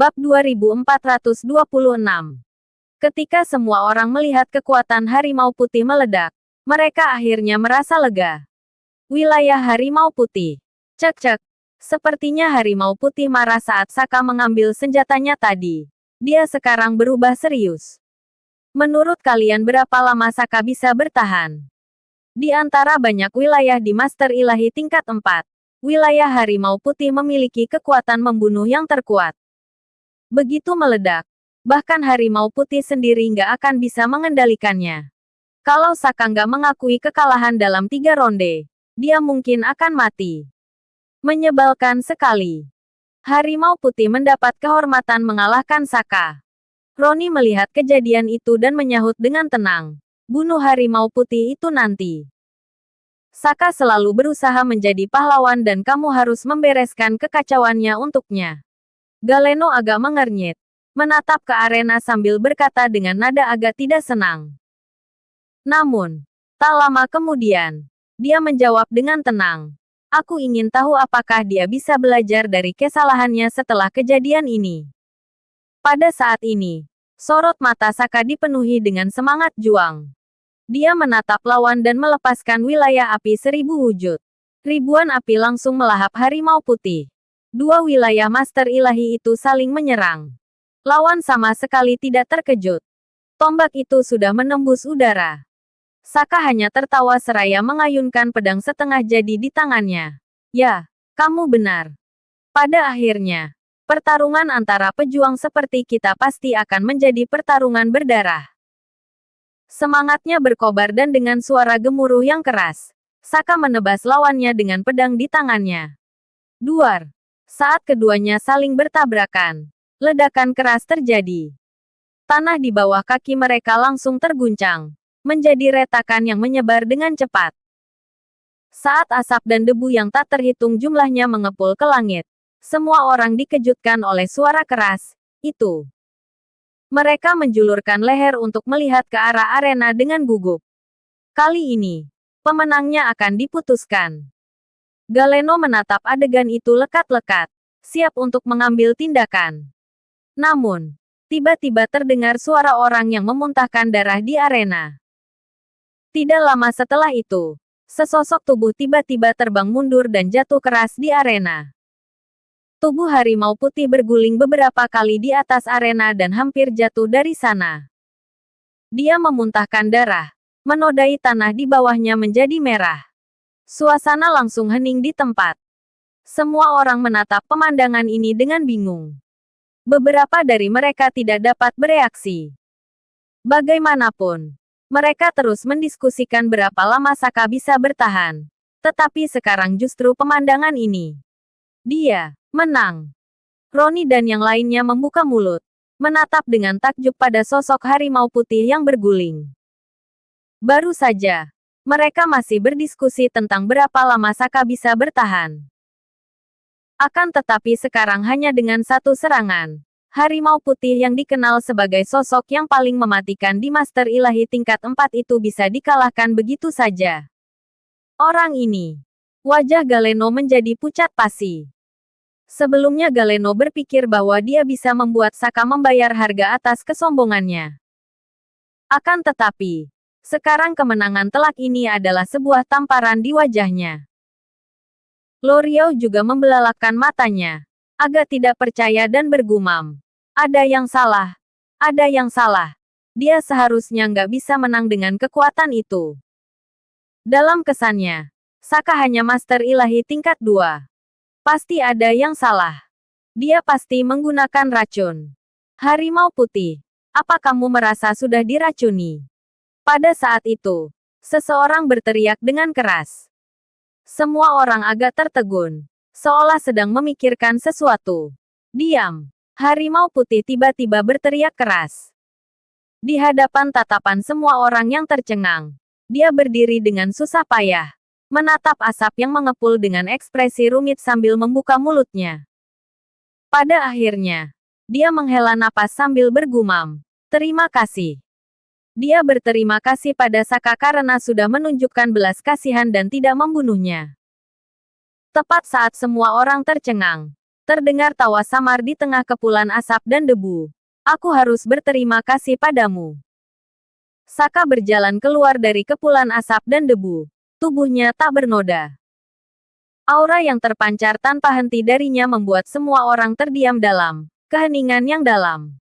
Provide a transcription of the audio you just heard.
Bab 2426. Ketika semua orang melihat kekuatan harimau putih meledak, mereka akhirnya merasa lega. Wilayah harimau putih. Cek-cek. Sepertinya harimau putih marah saat Saka mengambil senjatanya tadi. Dia sekarang berubah serius. Menurut kalian berapa lama Saka bisa bertahan? Di antara banyak wilayah di Master Ilahi tingkat 4, wilayah harimau putih memiliki kekuatan membunuh yang terkuat. Begitu meledak, bahkan harimau putih sendiri nggak akan bisa mengendalikannya. Kalau Saka nggak mengakui kekalahan dalam 3 ronde, dia mungkin akan mati. Menyebalkan sekali. Harimau putih mendapat kehormatan mengalahkan Saka. Roni melihat kejadian itu dan menyahut dengan tenang. Bunuh harimau putih itu nanti. Saka selalu berusaha menjadi pahlawan dan kamu harus membereskan kekacauannya untuknya. Galeno agak mengernyit, menatap ke arena sambil berkata dengan nada agak tidak senang. Namun, tak lama kemudian, dia menjawab dengan tenang. Aku ingin tahu apakah dia bisa belajar dari kesalahannya setelah kejadian ini. Pada saat ini, sorot mata Saka dipenuhi dengan semangat juang. Dia menatap lawan dan melepaskan wilayah api 1000 wujud. Ribuan api langsung melahap harimau putih. 2 wilayah Master Ilahi itu saling menyerang. Lawan sama sekali tidak terkejut. Tombak itu sudah menembus udara. Saka hanya tertawa seraya mengayunkan pedang setengah jadi di tangannya. Ya, kamu benar. Pada akhirnya, pertarungan antara pejuang seperti kita pasti akan menjadi pertarungan berdarah. Semangatnya berkobar dan dengan suara gemuruh yang keras, Saka menebas lawannya dengan pedang di tangannya. Duar. Saat keduanya saling bertabrakan, ledakan keras terjadi. Tanah di bawah kaki mereka langsung terguncang, menjadi retakan yang menyebar dengan cepat. Saat asap dan debu yang tak terhitung jumlahnya mengepul ke langit, semua orang dikejutkan oleh suara keras itu. Mereka menjulurkan leher untuk melihat ke arah arena dengan gugup. Kali ini, pemenangnya akan diputuskan. Galeno menatap adegan itu lekat-lekat, siap untuk mengambil tindakan. Namun, tiba-tiba terdengar suara orang yang memuntahkan darah di arena. Tidak lama setelah itu, sesosok tubuh tiba-tiba terbang mundur dan jatuh keras di arena. Tubuh harimau putih berguling beberapa kali di atas arena dan hampir jatuh dari sana. Dia memuntahkan darah, menodai tanah di bawahnya menjadi merah. Suasana langsung hening di tempat. Semua orang menatap pemandangan ini dengan bingung. Beberapa dari mereka tidak dapat bereaksi. Bagaimanapun, mereka terus mendiskusikan berapa lama Saka bisa bertahan. Tetapi sekarang justru pemandangan ini. Dia menang. Roni dan yang lainnya membuka mulut, menatap dengan takjub pada sosok harimau putih yang berguling. Baru saja, mereka masih berdiskusi tentang berapa lama Saka bisa bertahan. Akan tetapi sekarang hanya dengan satu serangan, harimau putih yang dikenal sebagai sosok yang paling mematikan di Master Ilahi tingkat 4 itu bisa dikalahkan begitu saja. Orang ini. Wajah Galeno menjadi pucat pasi. Sebelumnya Galeno berpikir bahwa dia bisa membuat Saka membayar harga atas kesombongannya. Akan tetapi, sekarang kemenangan telak ini adalah sebuah tamparan di wajahnya. Loriao juga membelalakkan matanya, agak tidak percaya dan bergumam. Ada yang salah. Ada yang salah. Dia seharusnya nggak bisa menang dengan kekuatan itu. Dalam kesannya, Saka hanya Master Ilahi tingkat 2. Pasti ada yang salah. Dia pasti menggunakan racun. Harimau putih, apa kamu merasa sudah diracuni? Pada saat itu, seseorang berteriak dengan keras. Semua orang agak tertegun, seolah sedang memikirkan sesuatu. Diam. Harimau putih tiba-tiba berteriak keras. Di hadapan tatapan semua orang yang tercengang, dia berdiri dengan susah payah, menatap asap yang mengepul dengan ekspresi rumit sambil membuka mulutnya. Pada akhirnya, dia menghela napas sambil bergumam, "Terima kasih." Dia berterima kasih pada Saka karena sudah menunjukkan belas kasihan dan tidak membunuhnya. Tepat saat semua orang tercengang, Terdengar tawa samar di tengah kepulan asap dan debu. Aku harus berterima kasih padamu. Saka berjalan keluar dari kepulan asap dan debu. Tubuhnya tak bernoda. Aura yang terpancar tanpa henti darinya membuat semua orang terdiam dalam keheningan yang dalam.